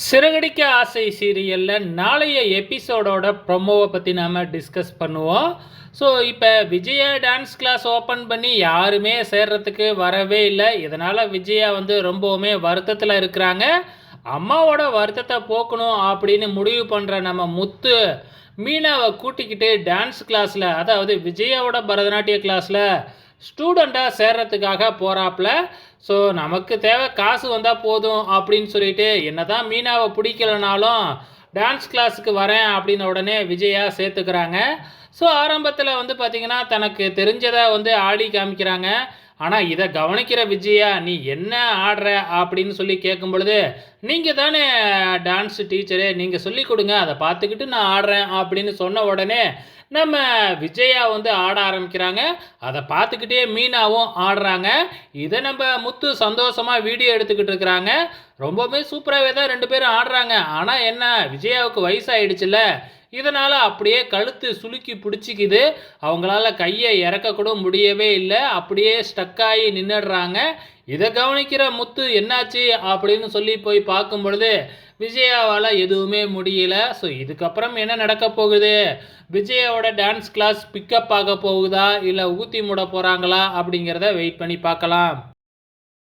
சிறகடிக்க ஆசை சீரியல்ல நாளைய எபிசோடோட ப்ரொமோவை பற்றி நாம் டிஸ்கஸ் பண்ணுவோம். ஸோ இப்போ விஜயா டான்ஸ் கிளாஸ் ஓப்பன் பண்ணி யாருமே சேர்றதுக்கு வரவே இல்லை. இதனால் விஜயா ரொம்பவுமே வருத்தத்தில் இருக்கிறாங்க. அம்மாவோட வருத்தத்தை போக்கணும் அப்படின்னு முடிவு பண்ணுற நம்ம முத்து மீனாவை கூட்டிக்கிட்டு டான்ஸ் கிளாஸில், அதாவது விஜயாவோட பரதநாட்டிய கிளாஸில் ஸ்டூடெண்ட்டாக சேர்றதுக்காக போகிறாப்புல. ஸோ நமக்கு தேவை காசு வந்தால் போதும் அப்படின்னு சொல்லிட்டு என்னதான் மீனாவை பிடிக்கலனாலும் டான்ஸ் கிளாஸுக்கு வரேன் அப்படின்னு உடனே விஜயா சேர்த்துக்கிறாங்க. ஸோ ஆரம்பத்தில் பார்த்திங்கன்னா தனக்கு தெரிஞ்சதை ஆடி காமிக்கிறாங்க. ஆனால் இதை கவனிக்கிற விஜயா, நீ என்ன ஆடுற அப்படின்னு சொல்லி கேட்கும் பொழுது, நீங்கள் தானே டான்ஸ் டீச்சரு, நீங்கள் சொல்லி கொடுங்க, அதை பார்த்துக்கிட்டு நான் ஆடுறேன் அப்படின்னு சொன்ன உடனே நம்ம விஜயா ஆட ஆரம்பிக்கிறாங்க. அதை பார்த்துக்கிட்டே மீனாவும் ஆடுறாங்க. இதை நம்ம முத்து சந்தோஷமாக வீடியோ எடுத்துக்கிட்டு இருக்கிறாங்க. ரொம்பவுமே சூப்பராகவே தான் ரெண்டு பேரும் ஆடுறாங்க. ஆனால் என்ன, விஜயாவுக்கு வயசாகிடுச்சுல்ல, இதனால் அப்படியே கழுத்து சுளுக்கி பிடிச்சிக்குது. அவங்களால கையை இறக்கக்கூட முடியவே இல்லை. அப்படியே ஸ்டக்காகி நின்றுடுறாங்க. இதை கவனிக்கிற முத்து என்னாச்சு அப்படின்னு சொல்லி போய் பார்க்கும் பொழுது விஜயாவால் எதுவுமே முடியல. ஸோ இதுக்கப்புறம் என்ன நடக்க போகுது? விஜயாவோட டான்ஸ் கிளாஸ் பிக்கப் ஆக போகுதா, இல்லை ஊற்றி மூட போகிறாங்களா அப்படிங்கிறத வெயிட் பண்ணி பார்க்கலாம்.